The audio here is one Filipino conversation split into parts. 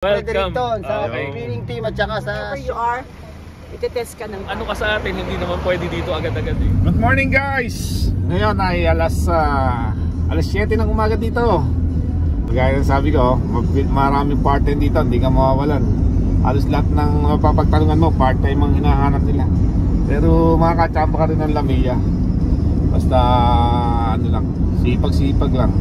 Welcome sa cleaning team at saka sa wherever you are, itetest ka ng ano ka sa atin, hindi naman pwede dito agad-agad eh. Good morning guys! Ngayon ay alas 7 ng umaga dito. Gaya ng sabi ko, maraming part-time dito, hindi ka mawawalan. Halos lahat ng mapapagtanungan mo, part-time ang hinahanap nila. Pero makakachamba ka rin ng Lamia. Basta ano lang, sipag-sipag lang.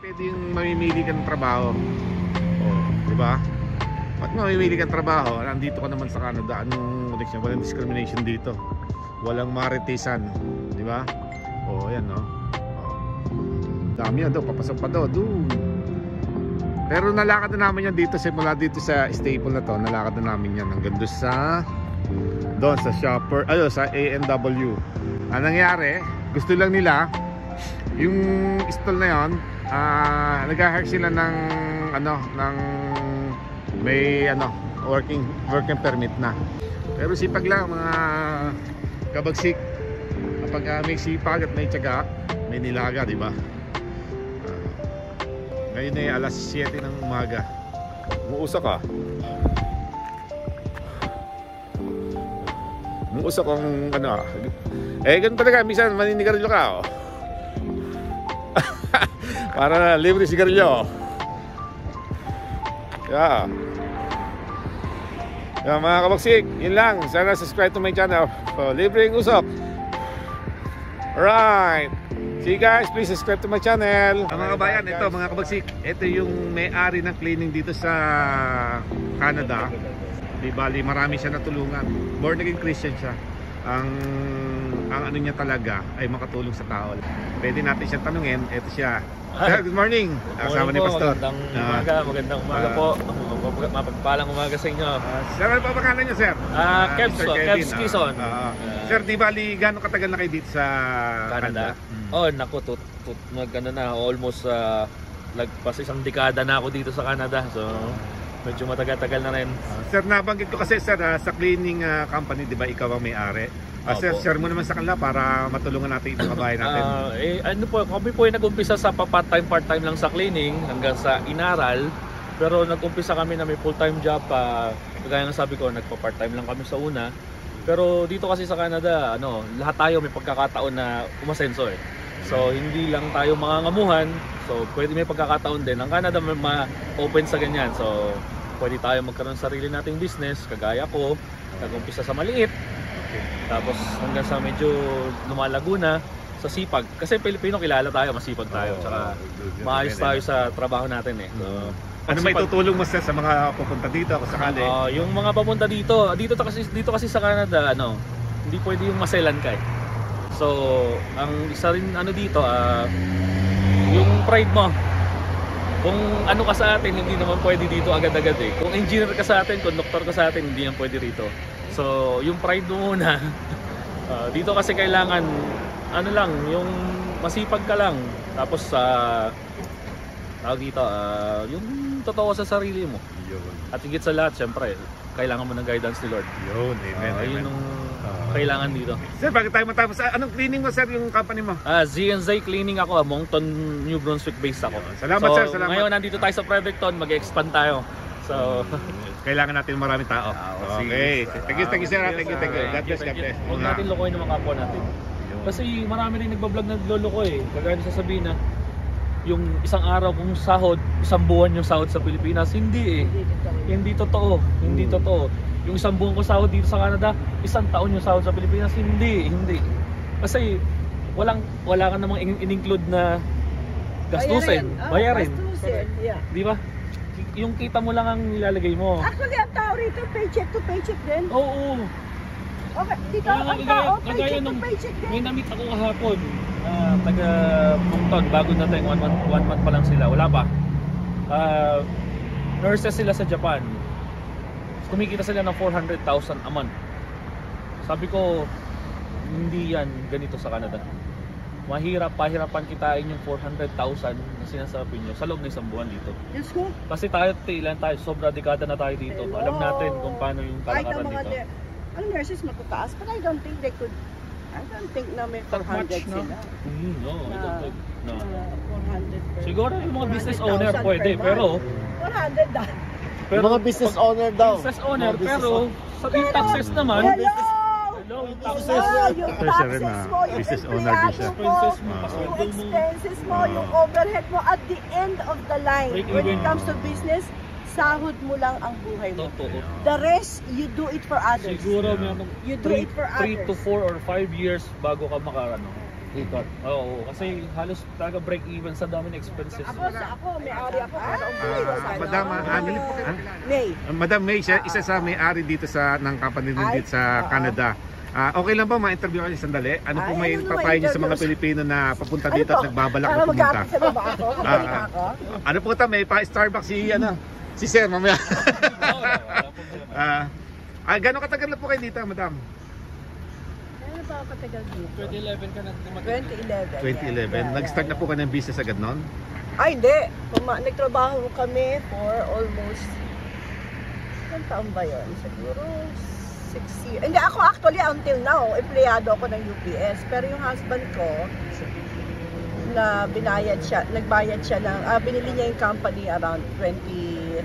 Pwede yung mamimili ka ng trabaho. Diba? Ba't mamimili ka ng trabaho? Nandito ka naman sa Canada. Anong connection? Walang discrimination dito. Walang maritisan. Diba? Ayan no. Dami yan daw. Papasok pa daw. Pero nalakad na namin yan dito. Mula dito sa staple na to. Nalakad na namin yan. Hanggang doon sa shopper. Sa A&W. Ang nangyari, gusto lang nila yung stall na yon. Nag-hire sila ng may working permit na. Pero sipag lang mga kabagsik. Kapag may sipag at may tiyaga, may nilaga, di ba? Ngayon ay alas 7 ng umaga. Umuusa ka. Umuusa kung ganun talaga, minsan maninigarilyo ka para libre sigarilyo. Mga kabagsik, yun lang. Sana subscribe to my channel. Libreng usok. Alright. See you guys, please subscribe to my channel. Mga kabayan, ito mga kabagsik, ito yung may-ari ng cleaning dito sa Canada. Di bali, marami siya natulungan. Born again Christian siya. Ang ano niya talaga ay makatulong sa tao. Pwede natin siyang tanungin. Ito siya. Good morning. Kasama ni Pastor. Magandang umaga po. Mapagpalang umaga sa inyo. Sir, ano pa pangalan niyo, sir? Kevs Kison. Sir, di bali gano'ng katagal na kayo dito sa Canada? Naku, almost lagpas isang dekada na ako dito sa Canada. So medyo matagal-tagal na rin. Sir, nabanggit ko kasi sir, sa cleaning company, di ba ikaw ang may-ari? Sir, share mo naman sa kanila para matulungan natin itong kabayan natin. Kami po ay nag-umpisa sa part-time lang sa cleaning hanggang sa inaral. Pero nag-umpisa kami na may full-time job. Kagaya ng sabi ko, nagpa-part-time lang kami sa una. Pero dito kasi sa Canada, lahat tayo may pagkakataon na umasenso eh. So hindi lang tayo mangangamuhan. So pwede may pagkakataon din. Ang Canada ma-open sa ganyan. So pwede tayo magkaroon ng sarili nating business. Kagaya ko, nag-umpisa sa maliit. Tapos hanggang sa medyo lumalago na sa sipag. Kasi Pilipino, kilala tayo, masipag tayo. Tsaka maayos tayo sa trabaho natin eh. So, ano may tutulong mo sa mga pupunta dito kung sakali? Yung mga papunta dito kasi sa Canada, hindi pwede yung maselan ka eh. So, ang isa rin dito, yung pride mo. Kung ano ka sa atin, hindi naman pwede dito agad-agad eh. Kung engineer ka sa atin, conductor ka sa atin, hindi yan pwede rito. So, yung pride mo muna. Dito kasi kailangan, yung masipag ka lang. Tapos, tawag dito, yung totoo sa sarili mo. At higit sa lahat, syempre, kailangan mo ng guidance ni Lord. Yun, amen. Yun yung kailangan dito. Sir, bakit tayo matapos? Anong cleaning mo, sir, yung company mo? Z&Z Cleaning ako, Moncton, New Brunswick based ako. Salamat, sir. Salamat. Ngayon, nandito tayo sa Fredericton, mag-expand tayo. So, kailangan natin maraming tao. Okay. Thank you, sir. Thank you. God bless. Huwag natin lokohin ng mga kapwa natin. Kasi marami rin nagbablog na nagloloko eh. Kagaya sasabihin na yung isang araw kung sahod, isang buwan yung sahod sa Pilipinas. Hindi eh. Hindi totoo. Yung isang buwan ko sahod dito sa Canada, isang taon yung sahod sa Pilipinas. Hindi. Kasi wala ka namang in-include na gastusin. Bayarin. Yeah. Di ba? Yung kita mo lang ang nilalagay mo. Actually, ang tao rito, paycheck to paycheck din. Oo. Okay, dito ang tao, paycheck to paycheck din. May namit ako kahapon, taga Moncton, bago na tayo, one month pa lang sila, wala pa. Nurses sila sa Japan. Kumikita sila ng 400,000 a month. Sabi ko, hindi yan ganito sa Canada. pahirapan kitain yung 400,000 na sinasabi nyo sa loob ng isang buwan dito. Diyos ko. Kasi ilan tayo, sobra dekada na tayo dito. Hello. Alam natin kung paano yung Kahit kalakaran ang mga dito. ang nurses matataas, but I don't think they could. I don't think na may 400 no? sila. No, I don't think. No. 400 per. Siguro yung mga business 400,000 owner per pwede, month. pero 400 dahil. pero mga business owner daw. business owner, Mga business pero sa yung taxes naman, Hello! hello, yung Oh, taxes, yung Ito siya rin taxes na mo, yung business owner din siya. empleyado mo, expenses mo, yung pasweldo mo. expenses mo, yung overhead mo at the end of the line. Break When it even. comes to business, sahod mo lang ang buhay mo. totoo. The rest, you do it for others. Siguro meron You do it for 3 to others. 4 or 5 years bago ka ikot. Oo, kasi halos talaga break even sa dami ng expenses. Ako, may-ari ako. Para ang buhay ko sana. Madam, May. Madam May, siya, isa sa may-ari dito ng company din dito sa Canada. Okay lang ba ma-interview kayo sandali? Ano po may papayo niyo sa mga Pilipino na papunta dito at nagbabalak na pumunta? Para mag-aapit sa baba ako? Magaling ako? Ano po ito? May pa-Starbucks si Sir mamaya. Gano'ng katagal na po kayo dito, Madam? Ano ba ako katagal dito? 2011 ka na 2011. 2011. Yeah, Nag-start na po kayo ng business agad noon? Ay, hindi. Nagtrabaho kami for almost, ilang taon ba yun? Siguro 6 years. Hindi, ako actually until now, empleyado ako ng UPS. Pero yung husband ko, nagbayad siya ng, binili niya yung company around 2018.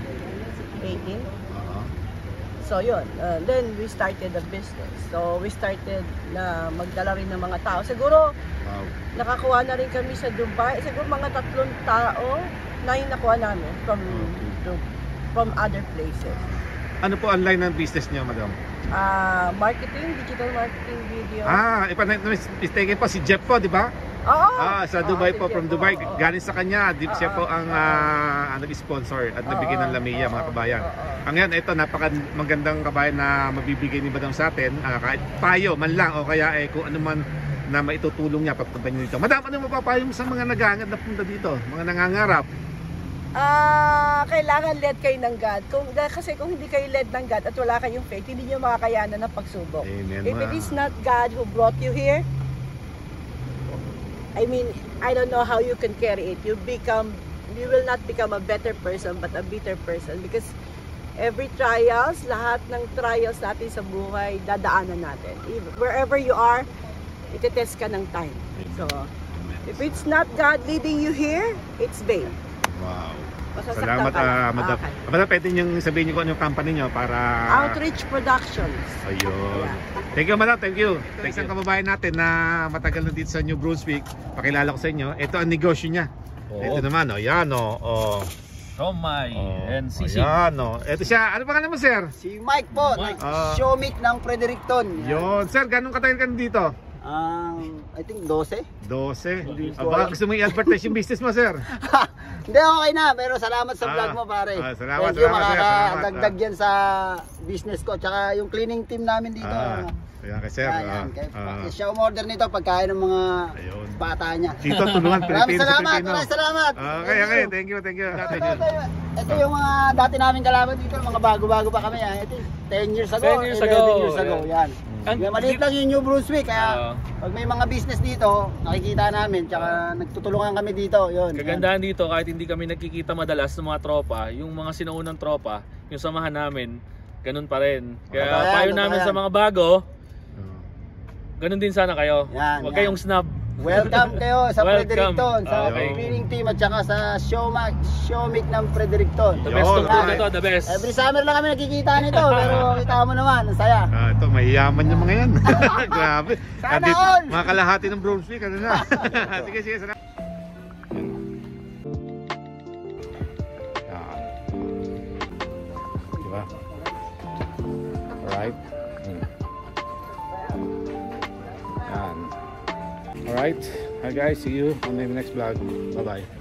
So yun, then we started the business. So we started na magdala rin ng mga tao. Siguro Wow. nakakuha na rin kami sa Dubai. Siguro mga 3 tao na yung nakuha namin from other places. Ano po ang line ng business niyo, Madam? Marketing, digital marketing, video. Mistaken po si Jeff po, di ba? Oo. Sa Dubai Oo, po, si from Jeff, Dubai. oo. Galing sa kanya, siya po ang nag-sponsor at nabigyan ng Lamia, mga kabayan. Ang yan, ito, napaka magandang kabayan na mabibigay ni Madam sa atin. Kahit payo man lang o kaya kung ano man na maitutulong niya pagpunta niyo dito. Madam, ano mapapayo mo sa mga nag-aangad na punta dito? Mga nangangarap? Kailangan led kayo ng God. Kasi kung hindi kayo led ng God at wala kayong faith, hindi nyo makakayanan ng pagsubok. Amen, If it is not God who brought you here, I mean, I don't know how you can carry it. You will not become a better person, but a bitter person. Because every trials, lahat ng trials natin sa buhay, dadaanan natin. Wherever you are, itetest ka ng time. So, if it's not God leading you here, it's vain. Wow. Masasaktan Salamat, ka lang. Madam. Okay. Madam, pwede niyong sabihin niyo kung ano yung company niyo para... Outreach Productions. Ayun. Thank you, Madam. Thank you. Isang kababayan natin na matagal na dito sa New Brunswick. Pakilala ko sa inyo. Ito ang negosyo niya. Ito naman, yan Romay and Sisig. Yan, Ito siya. Ano pangalan mo, sir? Si Mike po, Mike. Showmate ng Fredericton. Yun. Sir, ganun katagal ka dito? I think 12. 12. ko Baka alam. gusto mo i-advertise yung business mo, sir? Hindi, okay na. Pero salamat sa vlog mo, pare. Salamat, Thank you, salamat, sir. Salamat. makakadagdag yan sa business ko. Tsaka yung cleaning team namin dito. Ayan kay sir. Siya umorder nito pagkain ng mga Ayun. bata niya. Dito, tulungan Maraming Pilipino sa salamat, Pilipino. maraming salamat. Okay. Thank you. Ito yung mga dati namin kalaban dito, mga bago-bago pa kami. Ito 10 years ago, 10 years 11 ago. years ago. Yan. Yung maliit lang yung New Brunswick, kaya pag may mga business dito, nakikita namin, tsaka nagtutulungan kami dito. Yun. Kagandahan dito, kahit hindi kami nagkikita madalas ng mga tropa, yung mga sinaunang tropa, yung samahan namin, ganun pa rin. Kaya Totoo yan, payo totoo namin yan. sa mga bago, ganun din sana kayo. Yan, Huwag yan. kayong snub. Welcome kayo sa Welcome. Fredericton, sa Okay. cleaning team at saka sa showmake ng Fredericton. The best Yun, to okay. to, the best. Every summer lang kami nakikita nito, pero kita mo naman, ang saya. Ito, mahiyaman yung mga yan. Grabe. Sana Andito, all. mga kalahati ng Brunswick, ano na. Sige, salamat. Diba? Alright. Alright. Hi guys, see you on the next vlog. Bye-bye.